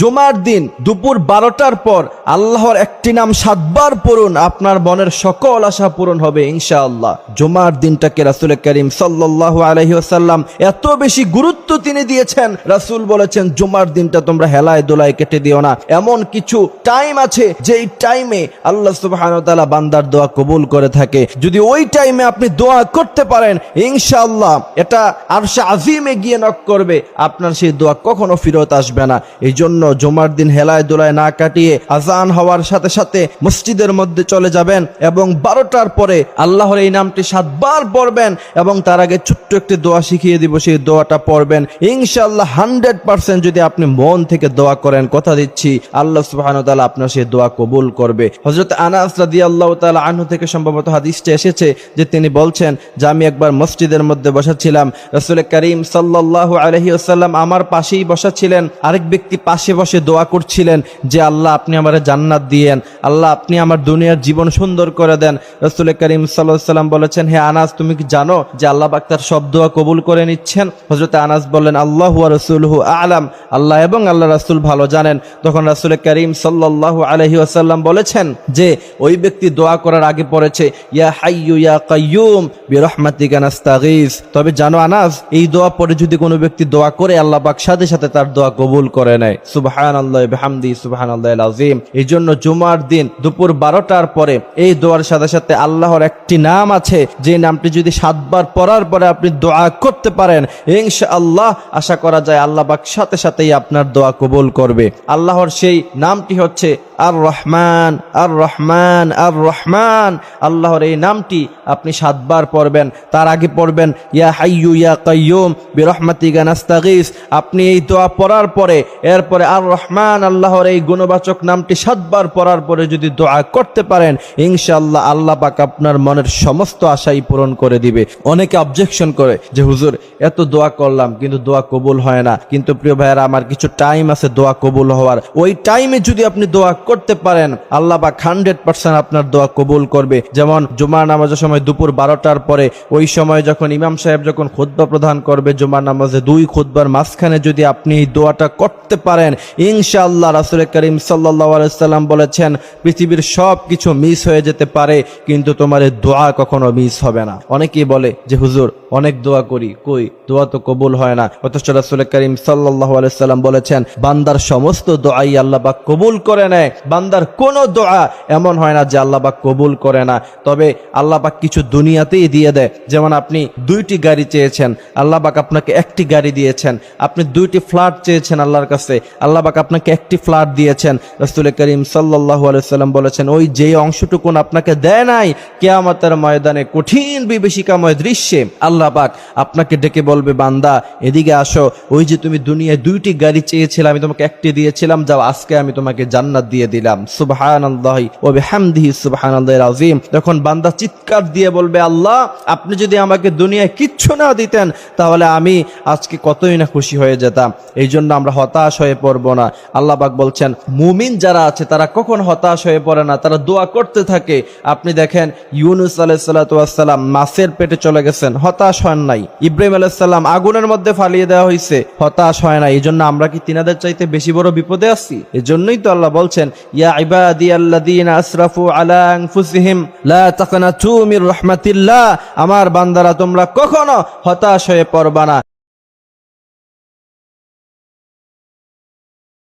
জুমার দিন দুপুর 12টার পর আল্লাহর একটি নাম 7 বার পড়ুন, আপনার মনের সকল আশা পূরণ হবে ইনশাআল্লাহ। জুমার দিনটাকে রাসূল করিম সাল্লাল্লাহু আলাইহি ওয়াসাল্লাম এত বেশি গুরুত্ব তিনি দিয়েছেন, রাসূল বলেছেন জুমার দিনটা তোমরা হেলায় দোলায় কেটে দিও না। এমন কিছু টাইম আছে যেই টাইমে আল্লাহ সুবহানাহু ওয়া তাআলা বান্দার দোয়া কবুল করে থাকে। যদি ওই টাইমে আপনি দোয়া করতে পারেন ইনশাআল্লাহ এটা আরশে আজিমে গিয়ে নক করবে, আপনার সেই দোয়া কখনো ফেরত আসবে না। এই জন্য জুমার দিন হেলায় দোলায় না কাটিয়ে আজান হওয়ার সাথে সাথে মসজিদের মধ্যে চলে যাবেন এবং 12টার পরে আল্লাহর এই নামটি 7 বার পড়বেন এবং তার আগে ছোট্ট একটি দোয়া শিখিয়ে দিব, সেই দোয়াটা পড়বেন ইনশাআল্লাহ। 100% যদি আপনি মন থেকে দোয়া করেন, কথা দিচ্ছি আল্লাহ সুবহানাহু ওয়া তাআলা আপনার সেই দোয়া কবুল করবে। হযরত আনাস রাদিয়াল্লাহু তাআলা আনহু থেকে সম্ভবত হাদিসটা এসেছে যে তিনি বলছেন যে আমি একবার মসজিদের মধ্যে বসেছিলাম, রাসূল করিম সাল্লাল্লাহু আলাইহি ওয়াসাল্লাম আমার পাশেই বসা ছিলেন, আরেক ব্যক্তি পাশে বসে দোয়া করছিলেন যে আল্লাহ আপনি আমারে জান্নাত দিয়েন, আল্লাহ আপনি আমার দুনিয়ার জীবন সুন্দর করে দেন। রাসূল করিম সাল্লাল্লাহু আলাইহি ওয়াসাল্লাম বলেছেন, হে আনাস তুমি কি জানো যে আল্লাহ পাক তার সব দোয়া কবুল করে নিচ্ছেন? হযরত আনাস বললেন আল্লাহু ওয়া রাসূলুহু আ'লাম, আল্লাহ এবং আল্লাহ রাসূল ভালো জানেন। তখন রাসূল করিম সাল্লাল্লাহু আলাইহি ওয়াসাল্লাম বলেছেন যে ওই ব্যক্তি দোয়া করার আগে পড়েছে ইয়া হাইয়ু ইয়া কাইয়ুম বিরহমাতিকা নাস্তাগীস। তবে জানো আনাস, এই দোয়া পড়ে যদি কোনো ব্যক্তি দোয়া করে আল্লাহ পাক সাথে সাথে তার দোয়া কবুল করে নেয়। সুবহানাল্লাহি বিহামদি সুবহানাল্লাহিল আযীম। এই জন্য জুমার দিন দুপুর 12টার পরে এই দোয়ার সাথে সাথে আল্লাহর একটি নাম আছে, যে নামটি যদি 7 বার পড়ার পরে আপনি দোয়া করতে পারেন ইনশাআল্লাহ আশা করা যায় আল্লাহ পাক সাথে সাথেই আপনার দোয়া কবুল করবে। আল্লাহর সেই নামটি হচ্ছে আর রহমান আর রহমান আর রহমান। আল্লাহর এই নামটি আপনি 7 বার পড়বেন, তার আগে পড়বেন ইয়া হাইয়ু ইয়া কাইয়ুম বিরহমাতিকা নাস্তাগীস। আপনি এই দোয়া পড়ার পরে এরপরে আর রহমান আল্লাহর এই গুণবাচক নামটি 7 বার পড়ার পরে যদি দোয়া করতে পারেন ইনশাআল্লাহ আল্লাহ পাক আপনার মনের সমস্ত আশাই পূরণ করে দিবে। অনেকে অবজেকশন করে যে হুজুর এত দোয়া করলাম কিন্তু দোয়া কবুল হয় না। কিন্তু প্রিয় ভাইয়েরা আমার কিছু টাইম আছে দোয়া কবুল হওয়ার, ওই টাইমে যদি আপনি দোয়া করতে পারেন আল্লাহ পাক 100% আপনার দোয়া কবুল করবে। যেমন জুমার নামাজের সময় দুপুর 12টার পরে ওই সময় যখন ইমাম সাহেব যখন খুতবা প্রদান করবে জুমার নামাজে 2 খুতবার মাঝখানে যদি আপনি এই দোয়াটা করতে পারেন ইনশাআল্লাহ রাসূল করিম সাল্লাল্লাহু আলাইহি ওয়াসাল্লাম বলেছেন পৃথিবীর সব কিছু মিস হয়ে যেতে পারে কিন্তু তোমার এই দোয়া কখনো মিস হবে না। অনেকেই বলে যে হুজুর অনেক দোয়া করি, কই দোয়া তো কবুল হয় না। অথচ রাসূল করিম সাল্লাল্লাহু আলাইহি ওয়াসাল্লাম বলেছেন বান্দার সমস্ত দোয়াই আল্লাহ পাক কবুল করে নেয়, বান্দার কোনো দোয়া এমন হয় না যে আল্লাহ পাক কবুল করে না। তবে আল্লাহ পাক কিছু দুনিয়াতেই দিয়ে দেয়। যেমন আপনি 2টি গাড়ি চেয়েছেন, আল্লাহ পাক আপনাকে একটি গাড়ি দিয়েছেন। আপনি 2টি ফ্ল্যাট চেয়েছেন আল্লাহর কাছে, আল্লাহ পাক আপনাকে একটি ফ্ল্যাট দিয়েছেন। রাসূল করিম সাল্লাল্লাহু আলাইহি ওয়াসাল্লাম বলেছেন ওই যে অংশটুকুন আপনাকে দেয় নাই, কিয়ামতের ময়দানে কঠিন বিভীষিকাময় দৃশ্যে আল্লাহ পাক আপনাকে ডেকে বলবে বান্দা এদিকে আসো, ওই যে তুমি দুনিয়ায় 2টি গাড়ি চেয়েছিলে আমি তোমাকে একটি দিয়েছিলাম, যাও আজকে আমি তোমাকে জান্নাত দিয়ে দিলাম। সুবহানাল্লাহি ওয়া বিহামদিহি সুবহানাল্লাহিল আযীম। যখন বান্দা চিৎকার দিয়ে বলবে আল্লাহ আপনি যদি আমাকে দুনিয়ায় কিচ্ছু না দিতেন তাহলে আমি আজকে কতই না খুশি হয়ে যেতাম। এই জন্য আমরা হতাশ হয়ে পড়ব না। আল্লাহ পাক বলছেন মুমিন যারা আছে তারা কখন হতাশ হয়ে পড়ে না, তারা দোয়া করতে থাকে। আপনি দেখেন ইউনূস আলাইহিস সালাতু ওয়াস সালাম মাছের পেটে চলে গেছেন, হতাশ হন নাই। ইব্রাহিম আলাইহিস সালাম আগুনের মধ্যে ফালিয়ে দেওয়া হয়েছে, হতাশ হয় না। এই জন্য আমরা কি তিনাদের চাইতে বেশি বড় বিপদে আছি? এই জন্যই তো আল্লাহ বলছেন ইয়া ইবাদিয়াল্লাযীনা আসরাফু আলা আনফুসিহিম লা তাকনাতু মির রাহমাতিল্লাহ। আমার বান্দারা তোমরা কখনো হতাশ হয়ে পড়বা না।